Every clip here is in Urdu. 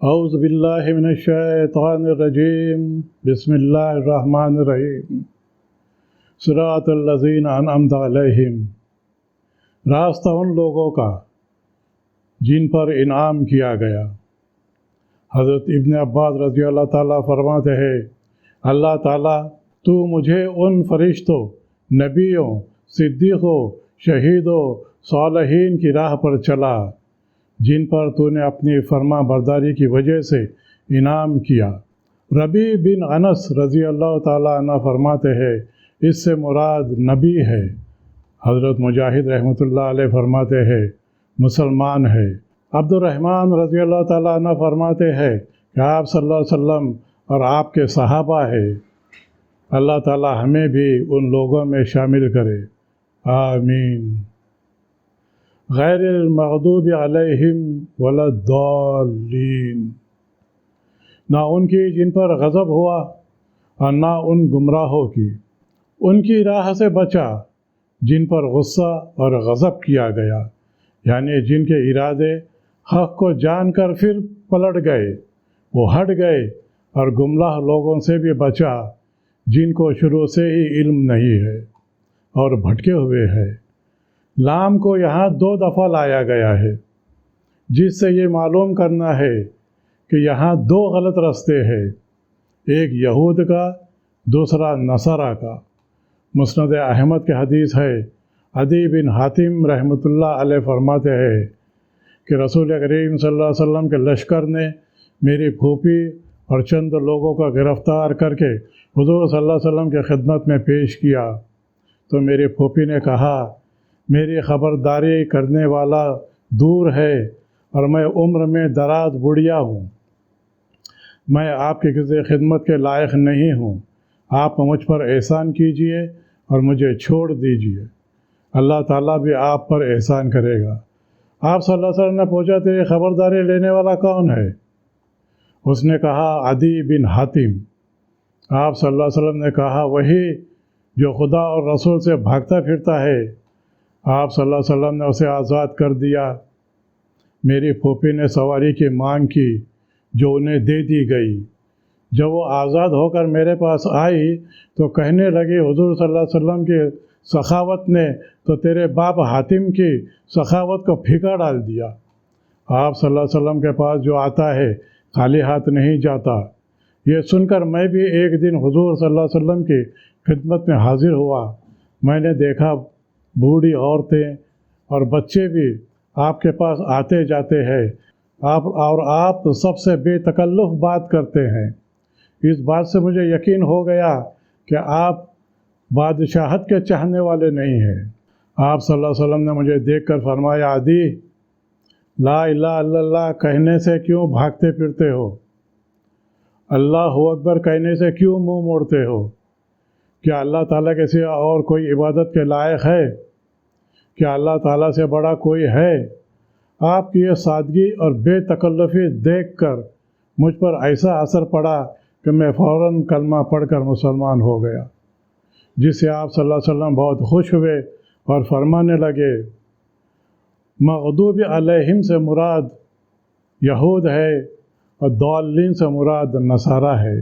اعوذ باللہ من الشیطان الرجیم بسم اللہ الرحمن الرحیم صراط الذین انعمت علیہم، راستہ ان لوگوں کا جن پر انعام کیا گیا۔ حضرت ابن عباس رضی اللہ تعالیٰ فرماتے ہیں، اللہ تعالیٰ تو مجھے ان فرشتوں، نبیوں، صدیقوں، شہیدوں، صالحین کی راہ پر چلا جن پر تو نے اپنی فرما برداری کی وجہ سے انعام کیا۔ ربیع بن انس رضی اللہ تعالیٰ عنہ فرماتے ہیں، اس سے مراد نبی ہے۔ حضرت مجاہد رحمۃ اللہ علیہ فرماتے ہیں مسلمان ہے۔ عبد الرحمن رضی اللہ تعالیٰ عنہ فرماتے ہیں کہ آپ صلی اللہ علیہ وسلم اور آپ کے صحابہ ہے۔ اللہ تعالیٰ ہمیں بھی ان لوگوں میں شامل کرے، آمین۔ غیر المغضوب علیہم ولا الضالین، نہ ان کی جن پر غضب ہوا اور نہ ان گمراہوں کی، ان کی راہ سے بچا جن پر غصہ اور غضب کیا گیا، یعنی جن کے ارادے حق کو جان کر پھر پلٹ گئے، وہ ہٹ گئے، اور گمراہ لوگوں سے بھی بچا جن کو شروع سے ہی علم نہیں ہے اور بھٹکے ہوئے ہے۔ لام کو یہاں 2 دفعہ لایا گیا ہے، جس سے یہ معلوم کرنا ہے کہ یہاں 2 غلط راستے ہیں، ایک یہود کا، دوسرا نصارہ کا۔ مسند احمد کے حدیث ہے، عدی بن حاتم رحمۃ اللہ علیہ فرماتے ہیں کہ رسول کریم صلی اللہ علیہ وسلم کے لشکر نے میری پھوپھی اور چند لوگوں کا گرفتار کر کے حضور صلی اللہ علیہ وسلم کی خدمت میں پیش کیا، تو میری پھوپھی نے کہا، میری خبرداری کرنے والا دور ہے اور میں عمر میں دراز بڑھیا ہوں، میں آپ کی کسی خدمت کے لائق نہیں ہوں، آپ مجھ پر احسان کیجئے اور مجھے چھوڑ دیجئے، اللہ تعالیٰ بھی آپ پر احسان کرے گا۔ آپ صلی اللہ علیہ وسلم نے پوچھا، تیری خبرداری لینے والا کون ہے؟ اس نے کہا، عدی بن حاتم۔ آپ صلی اللہ علیہ وسلم نے کہا، وہی جو خدا اور رسول سے بھاگتا پھرتا ہے۔ آپ صلی اللہ علیہ وسلم نے اسے آزاد کر دیا۔ میری پھوپھی نے سواری کی مانگ کی جو انہیں دے دی گئی۔ جب وہ آزاد ہو کر میرے پاس آئی تو کہنے لگی، حضور صلی اللہ علیہ وسلم کی سخاوت نے تو تیرے باپ حاتم کی سخاوت کو پھیکا ڈال دیا۔ آپ صلی اللہ علیہ وسلم کے پاس جو آتا ہے خالی ہاتھ نہیں جاتا۔ یہ سن کر میں بھی ایک دن حضور صلی اللہ علیہ وسلم کی خدمت میں حاضر ہوا۔ میں نے دیکھا بوڑھی عورتیں اور بچے بھی آپ کے پاس آتے جاتے ہیں، آپ سب سے بے تکلف بات کرتے ہیں۔ اس بات سے مجھے یقین ہو گیا کہ آپ بادشاہت کے چاہنے والے نہیں ہیں۔ آپ صلی اللہ علیہ وسلم نے مجھے دیکھ کر فرمایا، عدی، لا الہ الا اللہ کہنے سے کیوں بھاگتے پھرتے ہو؟ اللہ اکبر کہنے سے کیوں منہ موڑتے ہو؟ کیا اللہ تعالیٰ کے سوا اور کوئی عبادت کے لائق ہے؟ کیا اللہ تعالیٰ سے بڑا کوئی ہے؟ آپ کی یہ سادگی اور بے تکلفی دیکھ کر مجھ پر ایسا اثر پڑا کہ میں فوراً کلمہ پڑھ کر مسلمان ہو گیا، جس سے آپ صلی اللہ علیہ وسلم بہت خوش ہوئے اور فرمانے لگے، مغضوب علیہم سے مراد یہود ہے اور ضالین سے مراد نصارہ ہے۔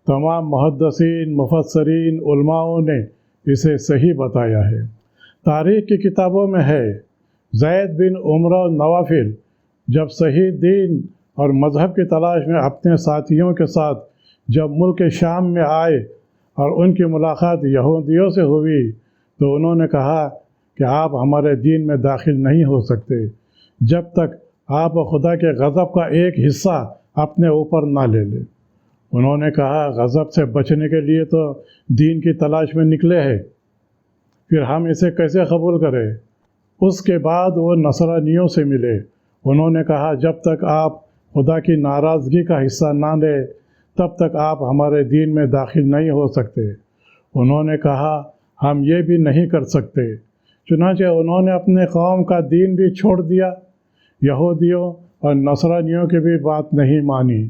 تمام محدثین، مفسرین، علماؤں نے اسے صحیح بتایا ہے۔ تاریخ کی کتابوں میں ہے، زید بن عمرہ نوافل جب صحیح دین اور مذہب کی تلاش میں اپنے ساتھیوں کے ساتھ جب ملک شام میں آئے اور ان کی ملاقات یہودیوں سے ہوئی تو انہوں نے کہا کہ آپ ہمارے دین میں داخل نہیں ہو سکتے جب تک آپ خدا کے غضب کا ایک حصہ اپنے اوپر نہ لے لیں۔ انہوں نے کہا، غضب سے بچنے کے لیے تو دین کی تلاش میں نکلے ہیں، پھر ہم اسے کیسے قبول کریں؟ اس کے بعد وہ نصرانیوں سے ملے۔ انہوں نے کہا، جب تک آپ خدا کی ناراضگی کا حصہ نہ لیں تب تک آپ ہمارے دین میں داخل نہیں ہو سکتے۔ انہوں نے کہا، ہم یہ بھی نہیں کر سکتے۔ چنانچہ انہوں نے اپنے قوم کا دین بھی چھوڑ دیا، یہودیوں اور نصرانیوں کی بھی بات نہیں مانی،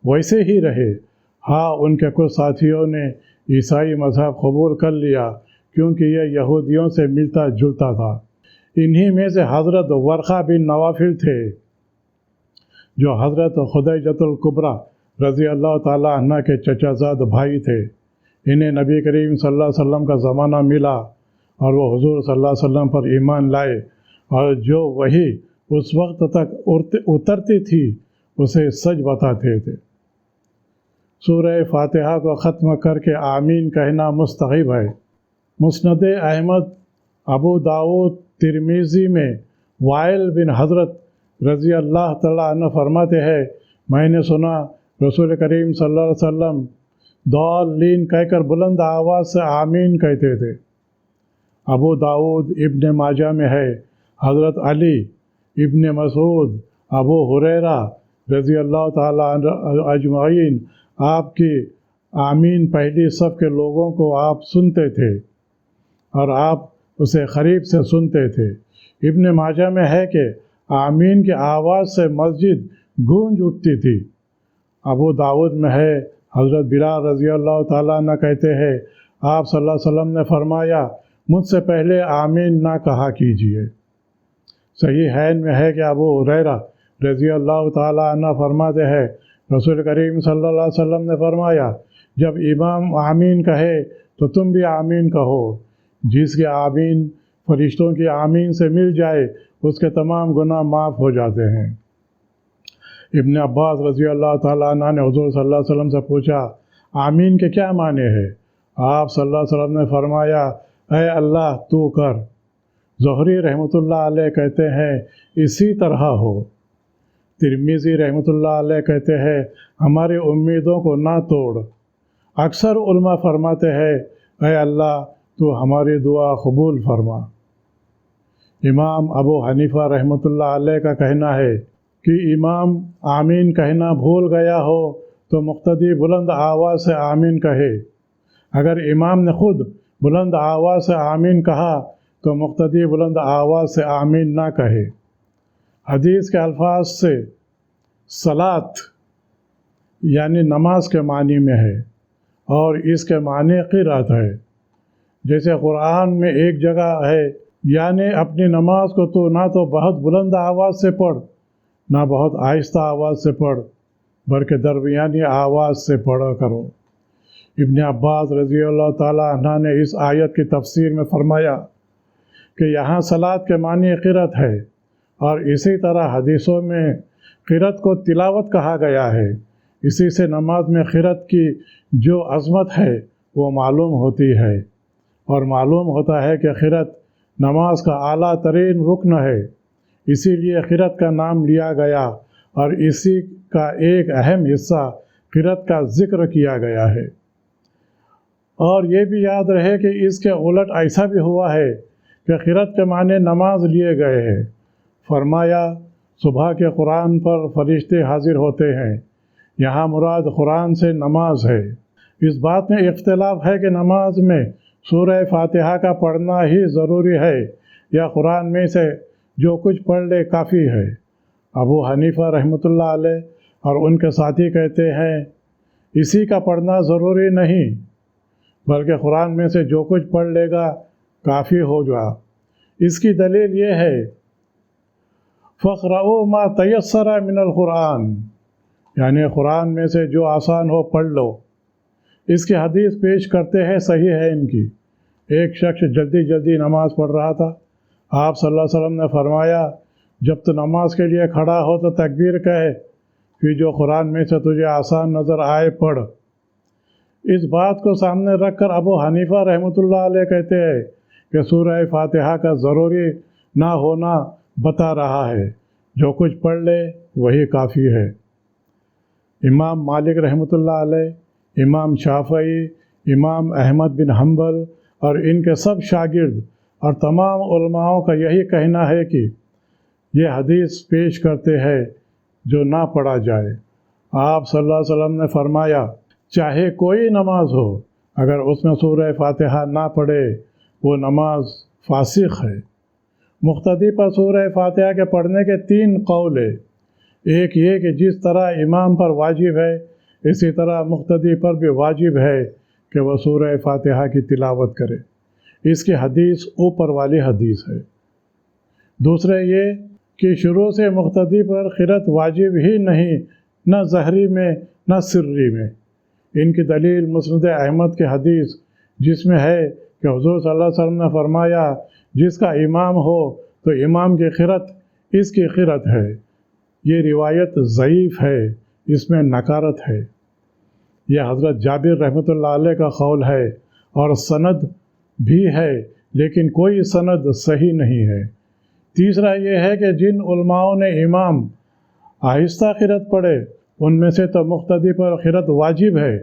ویسے ہی رہے۔ ہاں، ان کے کچھ ساتھیوں نے عیسائی مذہب قبول کر لیا کیونکہ یہ یہودیوں سے ملتا جلتا تھا۔ انہی میں سے حضرت ورقہ بن نوافل تھے۔ جو حضرت خدیجۃ الکبریٰ رضی اللہ تعالیٰ عنہ کے چچا زاد بھائی تھے۔ انہیں نبی کریم صلی اللہ علیہ وسلم کا زمانہ ملا اور وہ حضور صلی اللہ علیہ وسلم پر ایمان لائے، اور جو وحی اس وقت تک اترتی تھی اسے سچ بتاتے تھے۔ سورہ فاتحہ کو ختم کر کے آمین کہنا مستحب ہے۔ مسند احمد، ابو داؤد، ترمذی میں وائل بن حضرت رضی اللہ تعالیٰ عنہ فرماتے ہیں، میں نے سنا رسول کریم صلی اللہ علیہ وسلم ضالین کہہ کر بلند آواز سے آمین کہتے تھے۔ ابو داؤد ابن ماجہ میں ہے، حضرت علی، ابن مسعود، ابو ہریرہ رضی اللہ تعالیٰ عنہ اجمعین آپ کی آمین پہلی صف کے لوگوں کو آپ سنتے تھے اور آپ اسے قریب سے سنتے تھے۔ ابن ماجہ میں ہے کہ آمین کی آواز سے مسجد گونج اٹھتی تھی۔ ابو داؤد میں ہے، حضرت بلال رضی اللہ تعالیٰ عنہ کہتے ہیں، آپ صلی اللہ علیہ وسلم نے فرمایا، مجھ سے پہلے آمین نہ کہا کیجیے۔ صحیحین میں ہے کہ ابو ہریرہ رضی اللہ تعالیٰ عنہ فرماتے ہیں، رسول کریم صلی اللہ علیہ وسلم نے فرمایا، جب امام آمین کہے تو تم بھی آمین کہو۔ جس کی آمین فرشتوں کی آمین سے مل جائے اس کے تمام گناہ معاف ہو جاتے ہیں۔ ابن عباس رضی اللہ تعالیٰ عنہ نے حضور صلی اللہ علیہ وسلم سے پوچھا، آمین کے کیا معنی ہے؟ آپ صلی اللہ علیہ وسلم نے فرمایا، اے اللہ تو کر۔ زہری رحمۃ اللہ علیہ کہتے ہیں اسی طرح ہو۔ ترمذی رحمۃ اللہ علیہ کہتے ہیں ہماری امیدوں کو نہ توڑ۔ اکثر علماء فرماتے ہیں اے اللہ تو ہماری دعا قبول فرما۔ امام ابو حنیفہ رحمۃ اللہ علیہ کا کہنا ہے کہ امام آمین کہنا بھول گیا ہو تو مقتدی بلند آواز سے آمین کہے۔ اگر امام نے خود بلند آواز سے آمین کہا تو مقتدی بلند آواز سے آمین نہ کہے۔ حدیث کے الفاظ سے صلاۃ یعنی نماز کے معنی میں ہے، اور اس کے معنی قرات ہے۔ جیسے قرآن میں ایک جگہ ہے، یعنی اپنی نماز کو تو نہ تو بہت بلند آواز سے پڑھ نہ بہت آہستہ آواز سے پڑھ، بلکہ درمیانی آواز سے پڑھا کرو۔ ابن عباس رضی اللہ تعالیٰ عنہ نے اس آیت کی تفسیر میں فرمایا کہ یہاں صلاۃ کے معنی قرات ہے، اور اسی طرح حدیثوں میں قرات کو تلاوت کہا گیا ہے۔ اسی سے نماز میں قرات کی جو عظمت ہے وہ معلوم ہوتی ہے، اور معلوم ہوتا ہے کہ قرات نماز کا اعلیٰ ترین رکن ہے، اسی لیے قرات کا نام لیا گیا، اور اسی کا ایک اہم حصہ قرات کا ذکر کیا گیا ہے۔ اور یہ بھی یاد رہے کہ اس کے الٹ ایسا بھی ہوا ہے کہ قرات کے معنی نماز لیے گئے ہیں۔ فرمایا صبح کے قرآن پر فرشتے حاضر ہوتے ہیں، یہاں مراد قرآن سے نماز ہے۔ اس بات میں اختلاف ہے کہ نماز میں سورہ فاتحہ کا پڑھنا ہی ضروری ہے یا قرآن میں سے جو کچھ پڑھ لے کافی ہے۔ ابو حنیفہ رحمۃ اللہ علیہ اور ان کے ساتھی کہتے ہیں اسی کا پڑھنا ضروری نہیں، بلکہ قرآن میں سے جو کچھ پڑھ لے گا کافی ہو جا۔ اس کی دلیل یہ ہے فَاقْرَؤُوا مَا تَيَسَّرَ مِنَ الْقُرْآنِ، یعنی قرآن میں سے جو آسان ہو پڑھ لو۔ اس کی حدیث پیش کرتے ہیں صحیح ہے ان کی۔ ایک شخص جلدی نماز پڑھ رہا تھا، آپ صلی اللہ علیہ وسلم نے فرمایا جب تو نماز کے لیے کھڑا ہو تو تکبیر کہے، پھر جو قرآن میں سے تجھے آسان نظر آئے پڑھ۔ اس بات کو سامنے رکھ کر ابو حنیفہ رحمۃ اللہ علیہ کہتے ہیں کہ سورہ فاتحہ کا ضروری نہ ہونا بتا رہا ہے، جو کچھ پڑھ لے وہی کافی ہے۔ امام مالک رحمۃ اللہ علیہ، امام شافعی، امام احمد بن حنبل اور ان کے سب شاگرد اور تمام علماؤں کا یہی کہنا ہے کہ یہ حدیث پیش کرتے ہیں جو نہ پڑھا جائے۔ آپ صلی اللہ علیہ وسلم نے فرمایا چاہے کوئی نماز ہو، اگر اس میں سورہ فاتحہ نہ پڑھے وہ نماز فاسق ہے۔ مقتدی پر سورہ فاتحہ کے پڑھنے کے 3 قول ہیں۔ ایک یہ کہ جس طرح امام پر واجب ہے اسی طرح مقتدی پر بھی واجب ہے کہ وہ سورہ فاتحہ کی تلاوت کرے۔ اس کی حدیث اوپر والی حدیث ہے۔ دوسرے یہ کہ شروع سے مقتدی پر خرت واجب ہی نہیں، نہ ظہری میں نہ سری میں۔ ان کی دلیل مسند احمد کی حدیث جس میں ہے کہ حضور صلی اللہ علیہ وسلم نے فرمایا جس کا امام ہو تو امام کی خرت اس کی خرت ہے۔ یہ روایت ضعیف ہے، اس میں نکارت ہے۔ یہ حضرت جابر رحمۃ اللہ علیہ کا قول ہے اور سند بھی ہے، لیکن کوئی سند صحیح نہیں ہے۔ تیسرا یہ ہے کہ جن علماؤں نے امام آہستہ قرأت پڑھے ان میں سے تو مقتدی پر قرأت واجب ہے،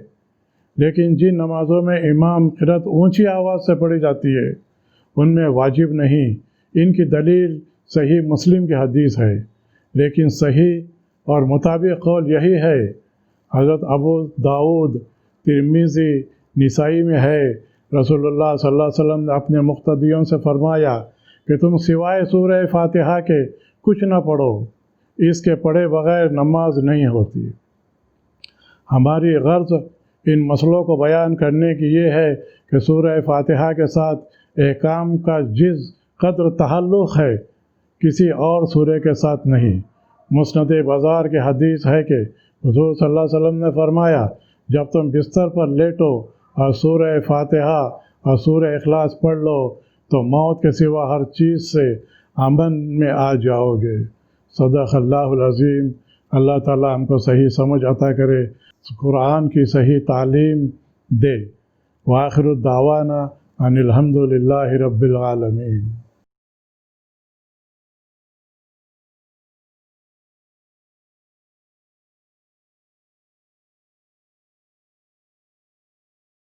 لیکن جن نمازوں میں امام قرأت اونچی آواز سے پڑھی جاتی ہے ان میں واجب نہیں۔ ان کی دلیل صحیح مسلم کی حدیث ہے، لیکن صحیح اور مطابق قول یہی ہے۔ حضرت ابو داؤد، ترمذی، نسائی میں ہے رسول اللہ صلی اللہ علیہ وسلم نے اپنے مقتدیوں سے فرمایا کہ تم سوائے سورہ فاتحہ کے کچھ نہ پڑھو، اس کے پڑھے بغیر نماز نہیں ہوتی۔ ہماری غرض ان مسئلوں کو بیان کرنے کی یہ ہے کہ سورہ فاتحہ کے ساتھ احکام کا جز قدر تعلق ہے، کسی اور سورہ کے ساتھ نہیں۔ مسند بازار کی حدیث ہے کہ حضور صلی اللہ علیہ وسلم نے فرمایا جب تم بستر پر لیٹو اور سورہ فاتحہ اور سورہ اخلاص پڑھ لو تو موت کے سوا ہر چیز سے امن میں آ جاؤ گے۔ صدق اللہ العظیم۔ اللہ تعالیٰ ہم کو صحیح سمجھ عطا کرے، قرآن کی صحیح تعلیم دے۔ وآخر الدعوانا ان الحمد للہ رب العالمین۔